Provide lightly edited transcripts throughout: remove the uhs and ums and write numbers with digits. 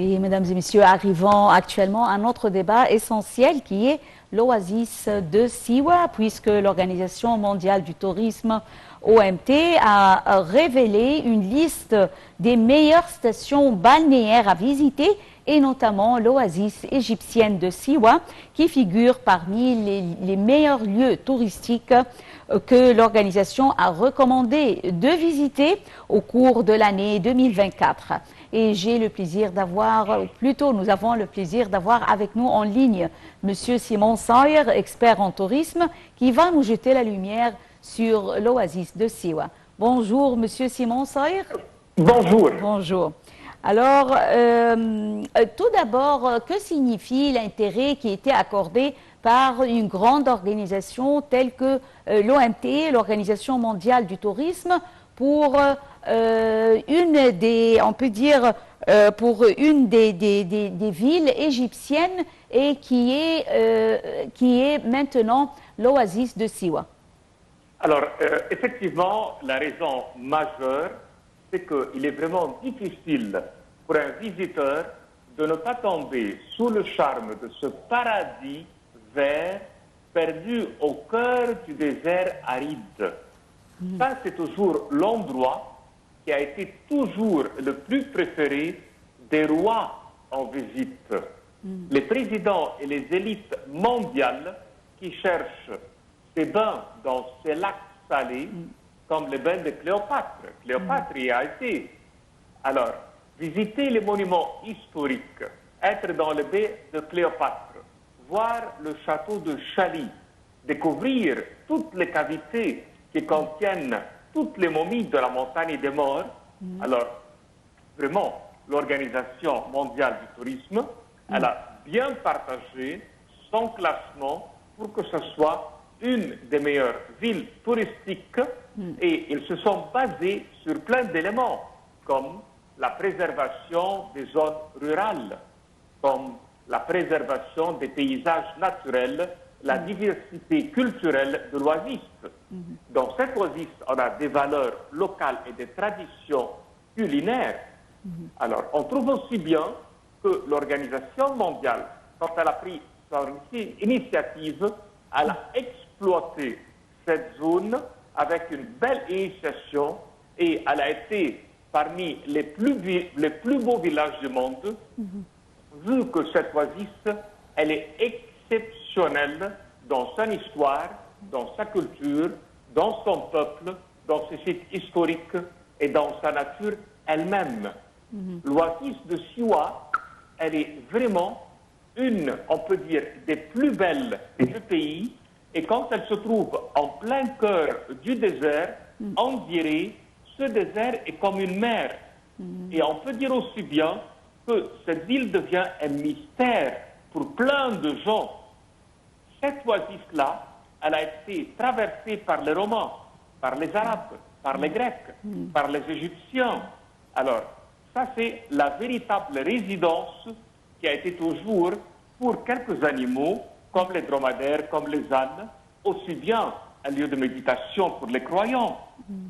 Et mesdames et messieurs, arrivons actuellement à notre débat essentiel qui est l'oasis de Siwa, puisque l'Organisation mondiale du tourisme OMT a révélé une liste des meilleures stations balnéaires à visiter et notamment l'oasis égyptienne de Siwa qui figure parmi les meilleurs lieux touristiques que l'organisation a recommandé de visiter au cours de l'année 2024. Et j'ai le plaisir d'avoir, ou plutôt nous avons le plaisir d'avoir avec nous en ligne Monsieur Simon Sawyer, expert en tourisme, qui va nous jeter la lumière sur l'oasis de Siwa. Bonjour Monsieur Simon Sawyer. Bonjour. Bonjour. Alors, tout d'abord, que signifie l'intérêt qui était accordé par une grande organisation telle que l'OMT, l'Organisation mondiale du tourisme, pour une des, on peut dire, pour une des villes égyptiennes et qui est maintenant l'oasis de Siwa? Alors, effectivement, la raison majeure, c'est qu'il est vraiment difficile pour un visiteur de ne pas tomber sous le charme de ce paradis vert perdu au cœur du désert aride. Ça, c'est toujours l'endroit qui a été toujours le plus préféré des rois en visite. Les présidents et les élites mondiales qui cherchent ces bains dans ces lacs salés, comme les bains de Cléopâtre. Cléopâtre y a été. Alors, visiter les monuments historiques, être dans le baie de Cléopâtre, voir le château de Chali, découvrir toutes les cavités qui contiennent toutes les momies de la montagne des morts. Alors, vraiment, l'Organisation mondiale du tourisme, elle a bien partagé son classement pour que ce soit une des meilleures villes touristiques et ils se sont basés sur plein d'éléments comme la préservation des zones rurales, comme la préservation des paysages naturels, la diversité culturelle de l'oasis. Dans cette oasis, on a des valeurs locales et des traditions culinaires. Alors, on trouve aussi bien que l'Organisation mondiale, quand elle a pris son initiative, elle a exploité cette zone avec une belle initiation et elle a été parmi les plus beaux villages du monde, vu que cette oasis, elle est exceptionnelle dans son histoire, dans sa culture, dans son peuple, dans ses sites historiques et dans sa nature elle-même. L'oasis de Siwa, elle est vraiment une, on peut dire, des plus belles du pays. Et quand elle se trouve en plein cœur du désert, on dirait ce désert est comme une mer. Et on peut dire aussi bien que cette ville devient un mystère pour plein de gens. Cette oasis-là, elle a été traversée par les Romains, par les Arabes, par les Grecs, par les Égyptiens. Alors, ça c'est la véritable résidence qui a été toujours pour quelques animaux, comme les dromadaires, comme les ânes, aussi bien un lieu de méditation pour les croyants.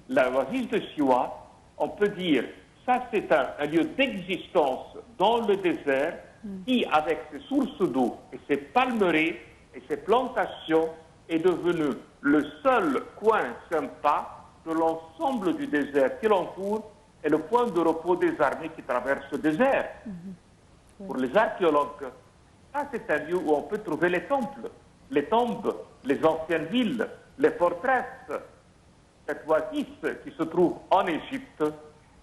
La oasis de Siwa, on peut dire, ça c'est un lieu d'existence dans le désert qui, avec ses sources d'eau et ses palmeraies et ses plantations, est devenu le seul coin sympa de l'ensemble du désert qui l'entoure et le point de repos des armées qui traversent le désert. Pour les archéologues, ça c'est un lieu où on peut trouver les temples, les tombes, les anciennes villes, les forteresses. Cette oasis qui se trouve en Égypte,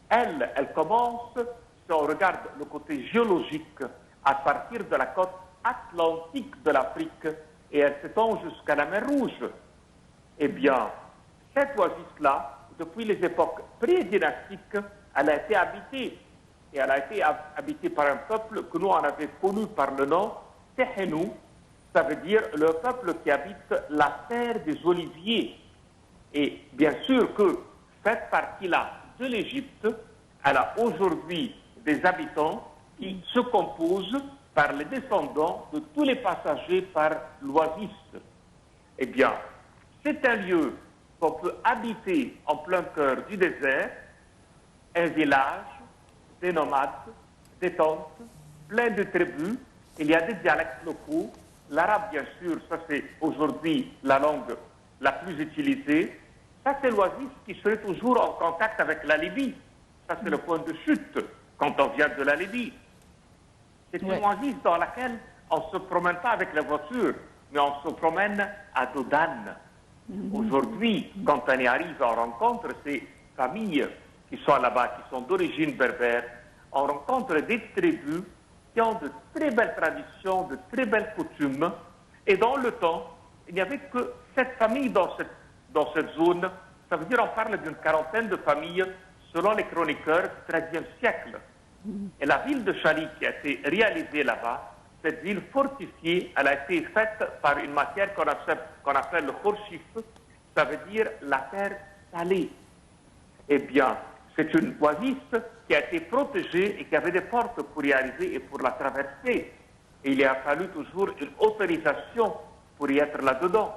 elle commence, si on regarde le côté géologique, à partir de la côte atlantique de l'Afrique et elle s'étend jusqu'à la mer Rouge. Eh bien, cette oasis-là, depuis les époques pré-dynastiques, elle a été habitée. Et elle a été habitée par un peuple que nous on avait connu par le nom Tehenou. Ça veut dire le peuple qui habite la terre des oliviers. Et bien sûr que cette partie-là de l'Égypte, elle a aujourd'hui des habitants qui se composent par les descendants de tous les passagers par l'oasis. Eh bien, c'est un lieu qu'on peut habiter en plein cœur du désert, un village, des nomades, des tentes, plein de tribus, il y a des dialectes locaux. L'arabe, bien sûr, ça c'est aujourd'hui la langue la plus utilisée. Ça, c'est l'oasis qui serait toujours en contact avec la Libye. Ça, c'est le point de chute quand on vient de la Libye. C'est une oasis dans laquelle on ne se promène pas avec la voiture, mais on se promène à dos d'âne. Aujourd'hui, quand on y arrive, on rencontre ces familles qui sont là-bas, qui sont d'origine berbère. On rencontre des tribus qui ont de très belles traditions, de très belles coutumes. Et dans le temps, il n'y avait que 7 familles dans cette zone. Ça veut dire qu'on parle d'une quarantaine de familles selon les chroniqueurs du XIIIe siècle. Et la ville de Chali qui a été réalisée là-bas, cette ville fortifiée, elle a été faite par une matière qu'on appelle le khorchif, ça veut dire la terre salée. Eh bien, c'est une oasis qui a été protégée et qui avait des portes pour y arriver et pour la traverser. Et il a fallu toujours une autorisation pour y être là-dedans.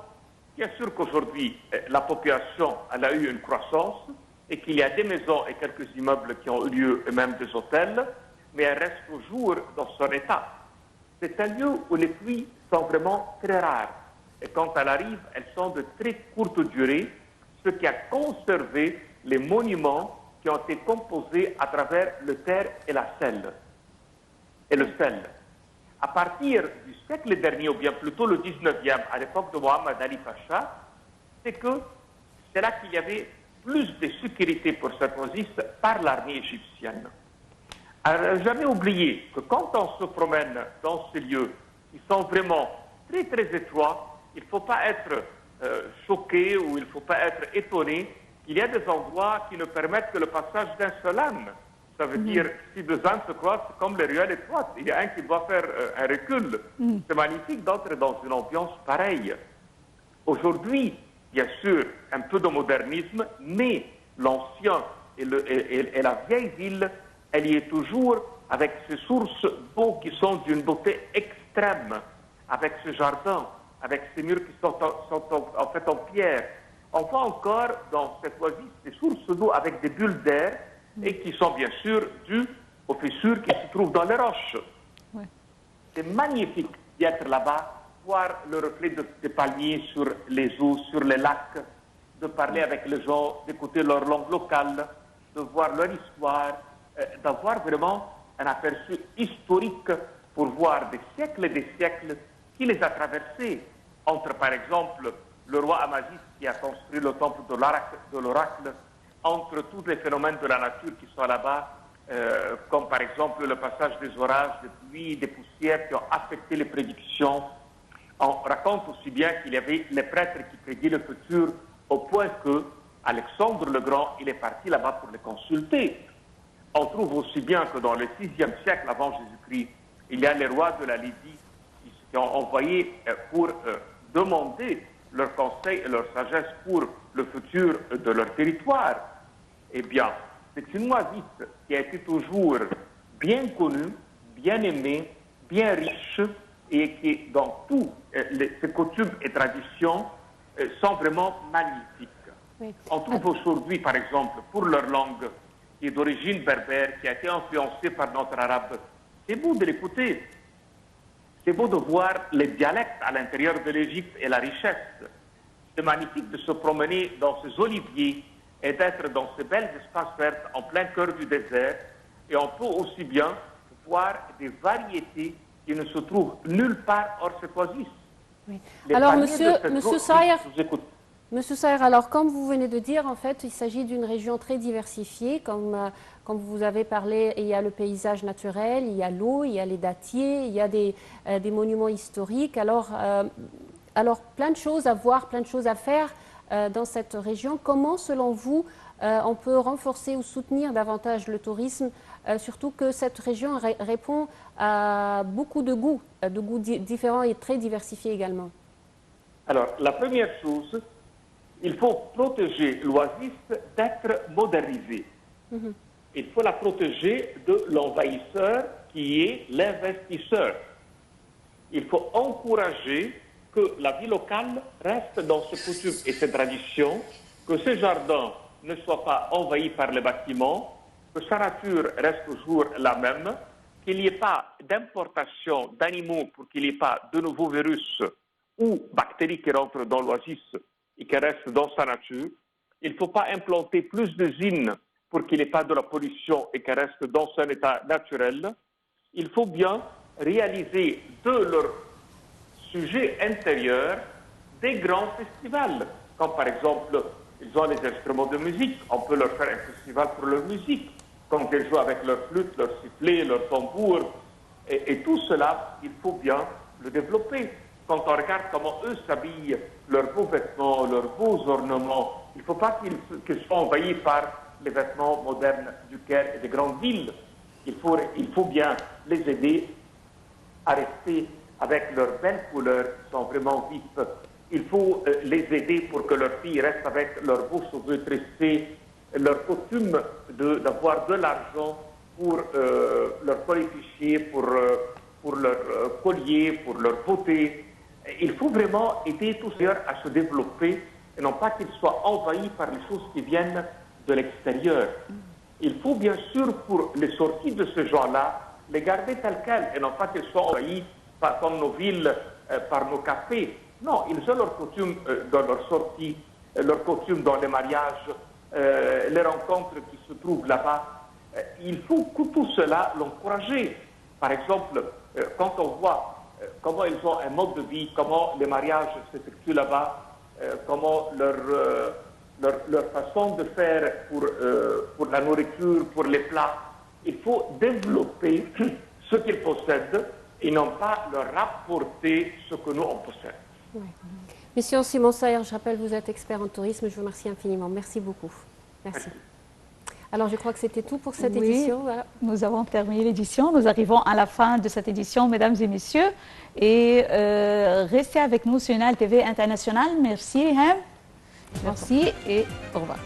Bien sûr qu'aujourd'hui, la population elle a eu une croissance et qu'il y a des maisons et quelques immeubles qui ont eu lieu, et même des hôtels, mais elle reste toujours dans son état. C'est un lieu où les pluies sont vraiment très rares. Et quand elles arrivent, elles sont de très courte durée, ce qui a conservé les monuments qui ont été composés à travers le terre et la sel. Et le sel. À partir du siècle dernier, ou bien plutôt le 19e, à l'époque de Mohamed Ali Pacha, c'est là qu'il y avait plus de sécurité pour cette oasis par l'armée égyptienne. Alors, jamais oublié que quand on se promène dans ces lieux qui sont vraiment très très étroits, il ne faut pas être choqué ou il ne faut pas être étonné. Il y a des endroits qui ne permettent que le passage d'un seul âne. Ça veut dire, si deux ânes se croisent, c'est comme les ruelles étroites. Il y a un qui doit faire un recul. C'est magnifique d'entrer dans une ambiance pareille. Aujourd'hui, bien sûr, un peu de modernisme, mais l'ancien et la vieille ville, elle y est toujours avec ces sources d'eau qui sont d'une beauté extrême, avec ce jardin, avec ces murs qui sont en fait en pierre. On voit encore dans cette oasis des sources d'eau avec des bulles d'air et qui sont bien sûr dues aux fissures qui se trouvent dans les roches. Ouais. C'est magnifique d'être là-bas, voir le reflet des palmiers sur les eaux, sur les lacs, de parler avec les gens, d'écouter leur langue locale, de voir leur histoire, d'avoir vraiment un aperçu historique pour voir des siècles et des siècles qui les a traversés. Entre, par exemple, le roi Amasis qui a construit le temple de l'oracle, entre tous les phénomènes de la nature qui sont là-bas, comme par exemple le passage des orages, des pluies, des poussières qui ont affecté les prédictions. On raconte aussi bien qu'il y avait les prêtres qui prédisaient le futur au point que Alexandre le Grand, il est parti là-bas pour les consulter. On trouve aussi bien que dans le VIe siècle avant Jésus-Christ, il y a les rois de la Lydie qui ont envoyé pour demander leur conseil et leur sagesse pour le futur de leur territoire. Eh bien, c'est une oasis qui a été toujours bien connue, bien aimée, bien riche et qui, dans tous ses coutumes et traditions, sont vraiment magnifiques. Oui. On trouve aujourd'hui, par exemple, pour leur langue, qui est d'origine berbère, qui a été influencée par notre arabe, c'est beau de l'écouter. C'est beau de voir les dialectes à l'intérieur de l'Égypte et la richesse. C'est magnifique de se promener dans ces oliviers et d'être dans ces belles espaces verts en plein cœur du désert. Et on peut aussi bien voir des variétés qui ne se trouvent nulle part hors cette oasis. Oui. Alors, Monsieur Saïr, Monsieur Saïr, alors comme vous venez de dire, en fait, il s'agit d'une région très diversifiée. Comme vous avez parlé, il y a le paysage naturel, il y a l'eau, il y a les dattiers, il y a des monuments historiques. Alors, plein de choses à voir, plein de choses à faire dans cette région. Comment, selon vous, on peut renforcer ou soutenir davantage le tourisme, surtout que cette région répond à beaucoup de goûts différents et très diversifiés également? Alors, la première chose, il faut protéger l'oasis d'être modernisée. Il faut la protéger de l'envahisseur qui est l'investisseur. Il faut encourager que la vie locale reste dans ses coutumes et ses traditions, que ses jardins ne soient pas envahis par les bâtiments, que sa nature reste toujours la même, qu'il n'y ait pas d'importation d'animaux pour qu'il n'y ait pas de nouveaux virus ou bactéries qui rentrent dans l'oasis et qui restent dans sa nature. Il ne faut pas implanter plus d'usines pour qu'il n'y ait pas de la pollution et qu'elle reste dans son état naturel. Il faut bien réaliser de leur sujet intérieur des grands festivals. Comme par exemple, ils ont les instruments de musique, on peut leur faire un festival pour leur musique. Quand ils jouent avec leur flûte, leur sifflet, leur tambour. Et tout cela, il faut bien le développer. Quand on regarde comment eux s'habillent, leurs beaux vêtements, leurs beaux ornements, il ne faut pas qu'ils soient envahis par les vêtements modernes du Caire et des grandes villes. Il faut bien les aider à rester avec leurs belles couleurs qui sont vraiment vives. Il faut les aider pour que leurs filles restent avec leurs beaux cheveux tressés, leur coutume d'avoir de l'argent pour leur colifichier, pour leur collier, pour leur beauté. Il faut vraiment aider tous ceux à se développer et non pas qu'ils soient envahis par les choses qui viennent de l'extérieur. Il faut bien sûr, pour les sorties de ce genre-là, les garder telles quelles et non pas qu'elles soient envahies comme nos villes, par nos cafés. Non, ils ont leurs coutumes dans leurs sorties, leurs coutumes dans les mariages, les rencontres qui se trouvent là-bas. Il faut que tout cela l'encourager. Par exemple, quand on voit comment ils ont un mode de vie, comment les mariages s'effectuent là-bas, comment leur façon de faire pour la nourriture, pour les plats, il faut développer ce qu'ils possèdent et non pas leur rapporter ce que nous on possède. Oui. Monsieur Simon Sayer, je rappelle, vous êtes expert en tourisme. Je vous remercie infiniment. Merci beaucoup. Merci. Alors, je crois que c'était tout pour cette édition. Voilà. Nous avons terminé l'édition. Nous arrivons à la fin de cette édition, mesdames et messieurs. Et restez avec nous sur Nile TV International. Merci, Hem. Merci et au revoir.